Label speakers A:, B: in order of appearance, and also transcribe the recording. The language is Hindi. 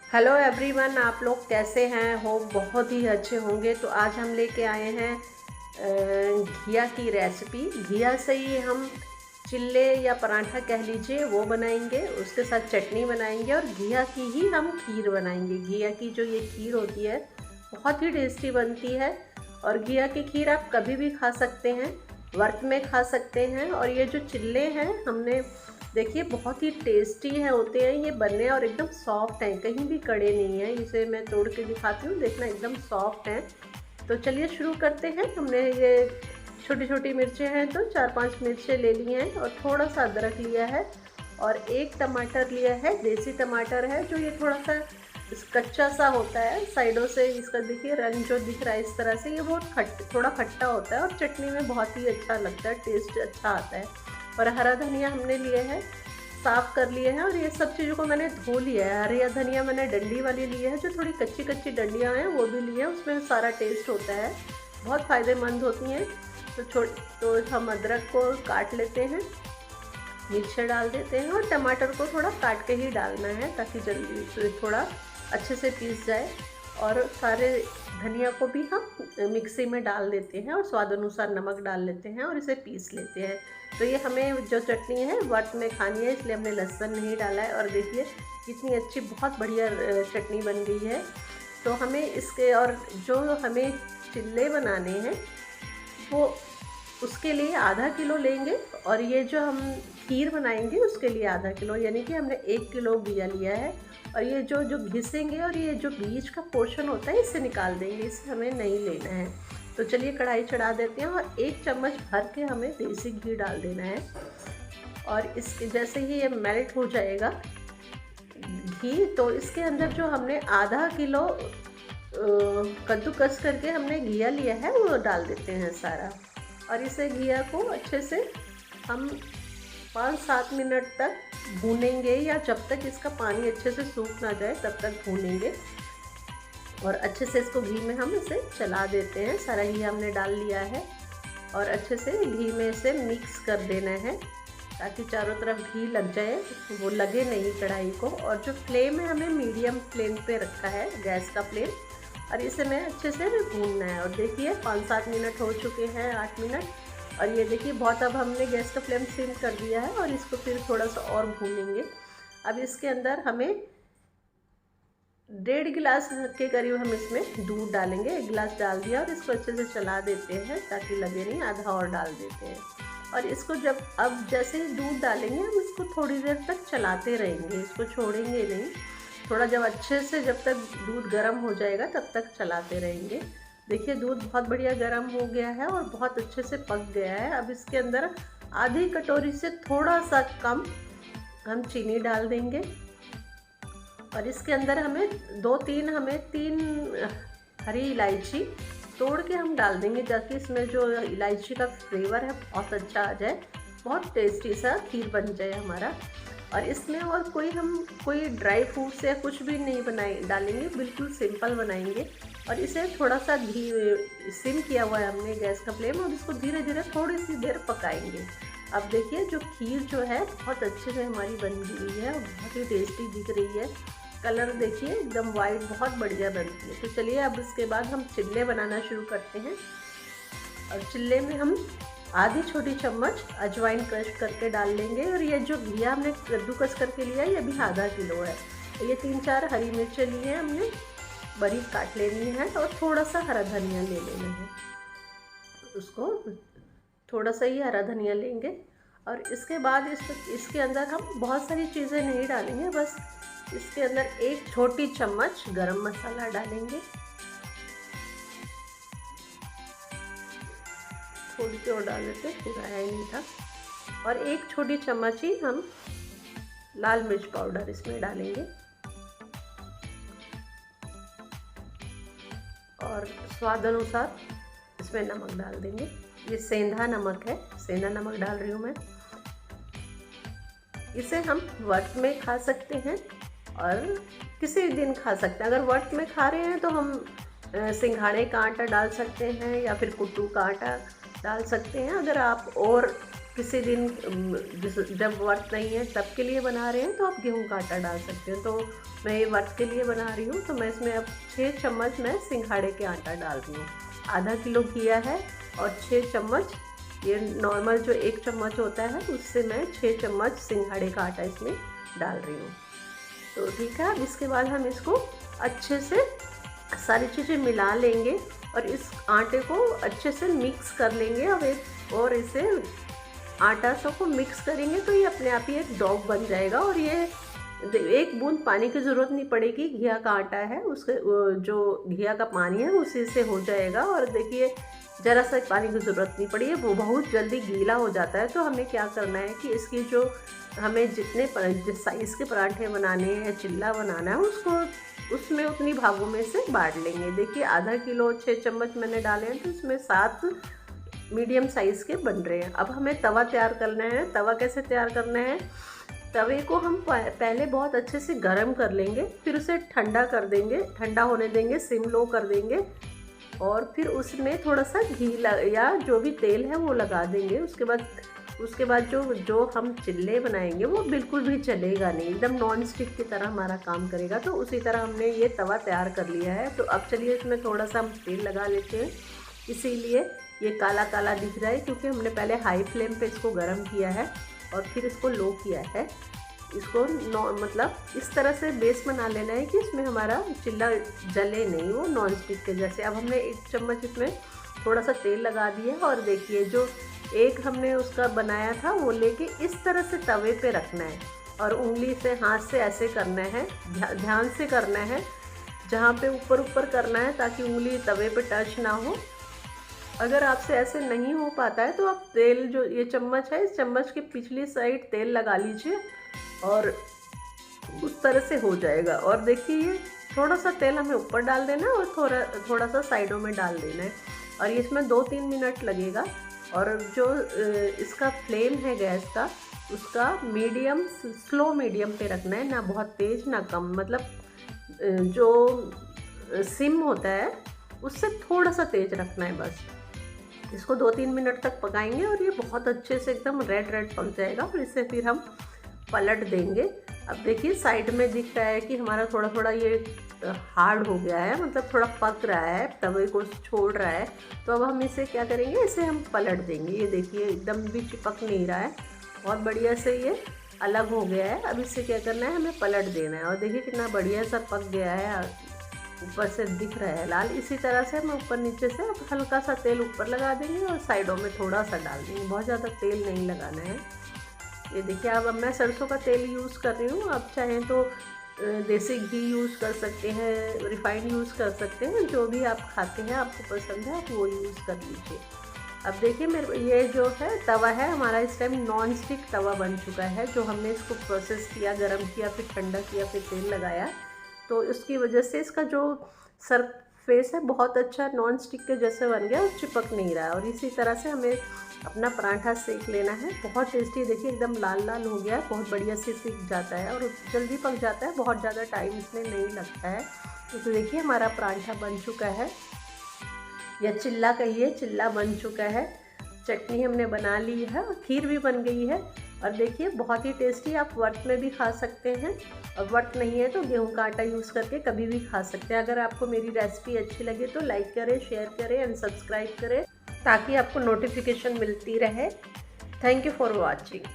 A: हेलो एवरीवन, आप लोग कैसे हैं? होप बहुत ही अच्छे होंगे। तो आज हम लेके आए हैं घिया की रेसिपी। घिया से ही हम चिल्ले या पराठा कह लीजिए वो बनाएंगे, उसके साथ चटनी बनाएंगे और घिया की ही हम खीर बनाएंगे। घिया की जो ये खीर होती है बहुत ही टेस्टी बनती है। और घिया की खीर आप कभी भी खा सकते हैं, व्रत में खा सकते हैं। और ये जो चिल्ले हैं हमने देखिए बहुत ही टेस्टी है होते हैं ये बनने, और एकदम सॉफ्ट हैं, कहीं भी कड़े नहीं हैं। इसे मैं तोड़ के दिखाती हूँ, देखना एकदम सॉफ्ट हैं। तो चलिए शुरू करते हैं। हमने ये छोटी छोटी मिर्चें हैं तो 4-5 मिर्चें ले ली हैं, और थोड़ा सा अदरक लिया है, और एक टमाटर लिया है, देसी टमाटर है जो ये थोड़ा सा कच्चा सा होता है साइडों से। इसका देखिए रंग जो दिख रहा है इस तरह से, ये बहुत थोड़ा खट्टा होता है और चटनी में बहुत ही अच्छा लगता है, टेस्ट अच्छा आता है। और हरा धनिया हमने लिए हैं, साफ़ कर लिए हैं, और ये सब चीज़ों को मैंने धो लिया है। हरी धनिया मैंने डंडी वाली ली है, जो थोड़ी कच्ची कच्ची डंडियाँ हैं वो भी ली है, उसमें सारा टेस्ट होता है, बहुत फ़ायदेमंद होती हैं। तो हम अदरक को काट लेते हैं, मिर्चें डाल देते हैं, और टमाटर को थोड़ा काट के ही डालना है ताकि जल्दी से थोड़ा अच्छे से पीस जाए। और सारे धनिया को भी हम मिक्सी में डाल देते हैं, और स्वाद अनुसार नमक डाल लेते हैं और इसे पीस लेते हैं। तो ये हमें जो चटनी है व्रत में खानी है, इसलिए हमने लहसुन नहीं डाला है। और देखिए कितनी अच्छी बहुत बढ़िया चटनी बन गई है। तो हमें इसके, और जो हमें चिल्ले बनाने हैं वो उसके लिए आधा किलो लेंगे, और ये जो हम खीर बनाएंगे उसके लिए आधा किलो, यानी कि हमने 1 किलो घिया लिया है। और ये जो जो घिसेंगे और ये जो बीच का पोर्शन होता है इसे निकाल देंगे, इसे हमें नहीं लेना है। तो चलिए कढ़ाई चढ़ा देते हैं, और 1 चम्मच भर के हमें देसी घी डाल देना है। और इसके जैसे ही ये मेल्ट हो जाएगा घी, तो इसके अंदर जो हमने आधा किलो कद्दूकस करके हमने घिया लिया है वो डाल देते हैं सारा। और इसे घिया को अच्छे से हम 5-7 मिनट तक भूनेंगे, या जब तक इसका पानी अच्छे से सूख ना जाए तब तक भूनेंगे। और अच्छे से इसको घी में हम इसे चला देते हैं, सारा घी हमने डाल लिया है, और अच्छे से घी में इसे मिक्स कर देना है ताकि चारों तरफ घी लग जाए, वो लगे नहीं कढ़ाई को। और जो फ्लेम है हमें मीडियम फ्लेम पे रखा है, गैस का फ्लेम, और इसे मैं अच्छे से भूनना है। और देखिए 5-7 मिनट हो चुके हैं, 8 मिनट, और ये देखिए बहुत, अब हमने गैस का फ्लेम सिम कर दिया है, और इसको फिर थोड़ा सा और भूनेंगे। अब इसके अंदर हमें 1.5 गिलास के करीब हम इसमें दूध डालेंगे। 1 गिलास डाल दिया, और इसको अच्छे से चला देते हैं ताकि लगे नहीं, आधा और डाल देते हैं। और इसको अब जैसे ही दूध डालेंगे हम इसको थोड़ी देर तक चलाते रहेंगे, इसको छोड़ेंगे नहीं। थोड़ा जब तक दूध गर्म हो जाएगा तब तक चलाते रहेंगे। देखिए दूध बहुत बढ़िया गर्म हो गया है और बहुत अच्छे से पक गया है। अब इसके अंदर आधी कटोरी से थोड़ा सा कम हम चीनी डाल देंगे, और इसके अंदर हमें 3 हरी इलायची तोड़ के हम डाल देंगे, ताकि इसमें जो इलायची का फ्लेवर है बहुत अच्छा आ जाए, बहुत टेस्टी सा खीर बन जाए हमारा। और इसमें और कोई ड्राई फ्रूट्स या कुछ भी नहीं डालेंगे, बिल्कुल सिंपल बनाएंगे। और इसे थोड़ा सा सिम किया हुआ है हमने गैस का फ्लेम, और इसको धीरे धीरे थोड़ी सी देर पकाएंगे। अब देखिए जो खीर जो है बहुत अच्छे से हमारी बन गई है, और बहुत ही टेस्टी दिख रही है। कलर देखिए एकदम वाइट, बहुत बढ़िया बनती है। तो चलिए अब इसके बाद हम चिल्ले बनाना शुरू करते हैं। और चिल्ले में हम आधी छोटी चम्मच अजवाइन क्रश करके डाल लेंगे, और ये जो घिया हमने कद्दूकस करके लिया है ये भी आधा किलो है। ये 3-4 हरी मिर्चें ली हैं हमने, बारीक काट लेनी है, और थोड़ा सा हरा धनिया ले लेना है, उसको थोड़ा सा ही हरा धनिया लेंगे। और इसके बाद इसके अंदर हम बहुत सारी चीज़ें नहीं डालेंगे, बस इसके अंदर 1 छोटी चम्मच गरम मसाला डालेंगे, थोड़ी सी और डाल देते, पूरा है नहीं था। और 1 छोटी चम्मच ही हम लाल मिर्च पाउडर इसमें डालेंगे, और स्वाद अनुसार इसमें नमक डाल देंगे। ये सेंधा नमक है, सेंधा नमक डाल रही हूँ मैं। इसे हम व्रत में खा सकते हैं और किसी भी दिन खा सकते हैं। अगर व्रत में खा रहे हैं तो हम सिंघाड़े का आटा डाल सकते हैं, या फिर कुट्टू का आटा डाल सकते हैं। अगर आप और किसी दिन जब व्रत नहीं है तब के लिए बना रहे हैं तो आप गेहूं का आटा डाल सकते हैं। तो मैं ये व्रत के लिए बना रही हूँ, तो मैं इसमें अब 6 चम्मच मैं सिंघाड़े के आटा डाल रही हूँ। आधा किलो घिया है और 6 चम्मच ये नॉर्मल जो 1 चम्मच होता है उससे मैं 6 चम्मच सिंघाड़े का आटा इसमें डाल रही हूँ। तो ठीक है, अब इसके बाद हम इसको अच्छे से सारी चीज़ें मिला लेंगे और इस आटे को अच्छे से मिक्स कर लेंगे। और इसे आटा सबको मिक्स करेंगे तो ये अपने आप ही एक डॉ बन जाएगा। और ये 1 बूंद पानी की ज़रूरत नहीं पड़ेगी, घिया का आटा है उसके जो घिया का पानी है उसी से हो जाएगा। और देखिए ज़रा सा पानी की ज़रूरत नहीं पड़ी है, वो बहुत जल्दी गीला हो जाता है। तो हमें क्या करना है कि इसकी जो हमें जिस साइज़ के पराठे बनाने हैं, चिल्ला बनाना है, उसमें उतनी भागों में से बांट लेंगे। देखिए आधा किलो 6 चम्मच मैंने डाले हैं तो इसमें 7 मीडियम साइज़ के बन रहे हैं। अब हमें तवा तैयार करना है। तवा कैसे तैयार करना है, तवे को हम पहले बहुत अच्छे से गर्म कर लेंगे, फिर उसे ठंडा कर देंगे, ठंडा होने देंगे, सिम लो कर देंगे और फिर उसमें थोड़ा सा घी या जो भी तेल है वो लगा देंगे। उसके बाद जो हम चिल्ले बनाएंगे वो बिल्कुल भी चलेगा नहीं, एकदम नॉन स्टिक की तरह हमारा काम करेगा। तो उसी तरह हमने ये तवा तैयार कर लिया है। तो अब चलिए इसमें थोड़ा सा हम तेल लगा लेते हैं, इसीलिए ये काला काला दिख रहा है क्योंकि हमने पहले हाई फ्लेम पे इसको गर्म किया है और फिर इसको लो किया है। इसको मतलब इस तरह से बेस बना लेना है कि इसमें हमारा चिल्ला जले नहीं, वो नॉन स्टिक के जैसे। अब हमने 1 चम्मच इसमें थोड़ा सा तेल लगा दिया है और देखिए जो एक हमने उसका बनाया था वो लेके इस तरह से तवे पे रखना है और उंगली से हाथ से ऐसे करना है, ध्यान से करना है, जहाँ पे ऊपर ऊपर करना है ताकि उंगली तवे पे टच ना हो। अगर आपसे ऐसे नहीं हो पाता है तो आप तेल जो ये चम्मच है, इस चम्मच की पिछली साइड तेल लगा लीजिए और उस तरह से हो जाएगा। और देखिए ये थोड़ा सा तेल हमें ऊपर डाल देना है और थोड़ा सा साइडों में डाल देना है और ये इसमें 2-3 मिनट लगेगा। और जो इसका फ्लेम है गैस का, उसका स्लो मीडियम पे रखना है, ना बहुत तेज़ ना कम, मतलब जो सिम होता है उससे थोड़ा सा तेज़ रखना है बस। इसको 2-3 मिनट तक पकाएंगे और ये बहुत अच्छे से एकदम रेड पक जाएगा और इसे फिर हम पलट देंगे। अब देखिए साइड में दिख रहा है कि हमारा थोड़ा थोड़ा ये हार्ड हो गया है, मतलब थोड़ा पक रहा है, तवे को छोड़ रहा है। तो अब हम इसे क्या करेंगे, इसे हम पलट देंगे। ये देखिए एकदम भी चिपक नहीं रहा है, बहुत बढ़िया से ये अलग हो गया है। अब इसे क्या करना है, हमें पलट देना है और देखिए कितना बढ़िया सा पक गया है, ऊपर से दिख रहा है लाल। इसी तरह से हम ऊपर नीचे से हल्का सा तेल ऊपर लगा देंगे और साइडों में थोड़ा सा डाल देंगे, बहुत ज़्यादा तेल नहीं लगाना है। ये देखिए अब मैं सरसों का तेल यूज़ कर रही हूँ, आप चाहें तो देसी घी यूज़ कर सकते हैं, रिफाइंड यूज़ कर सकते हैं, जो भी आप खाते हैं आपको पसंद है आप वो यूज़ कर लीजिए। अब देखिए मेरे ये जो है तवा है हमारा इस टाइम नॉन स्टिक तवा बन चुका है। जो हमने इसको प्रोसेस किया, गरम किया, फिर ठंडा किया, फिर तेल लगाया, तो इसकी वजह से इसका जो सरफेस है बहुत अच्छा नॉन स्टिक के जैसे बन गया और चिपक नहीं रहा है। और इसी तरह से हमें अपना पराठा सेक लेना है, बहुत टेस्टी। देखिए एकदम लाल लाल हो गया है, बहुत बढ़िया से सीख जाता है और जल्दी पक जाता है, बहुत ज़्यादा टाइम इसमें नहीं लगता है। तो देखिए हमारा पराठा बन चुका है, या चिल्ला कहिए, चिल्ला बन चुका है। चटनी हमने बना ली है और खीर भी बन गई है। और देखिए बहुत ही टेस्टी, आप व्रत में भी खा सकते हैं और व्रत नहीं है तो गेहूं का आटा यूज़ करके कभी भी खा सकते हैं। अगर आपको मेरी रेसिपी अच्छी लगे तो लाइक करें, शेयर करें एंड सब्सक्राइब करें ताकि आपको नोटिफिकेशन मिलती रहे। Thank you for watching.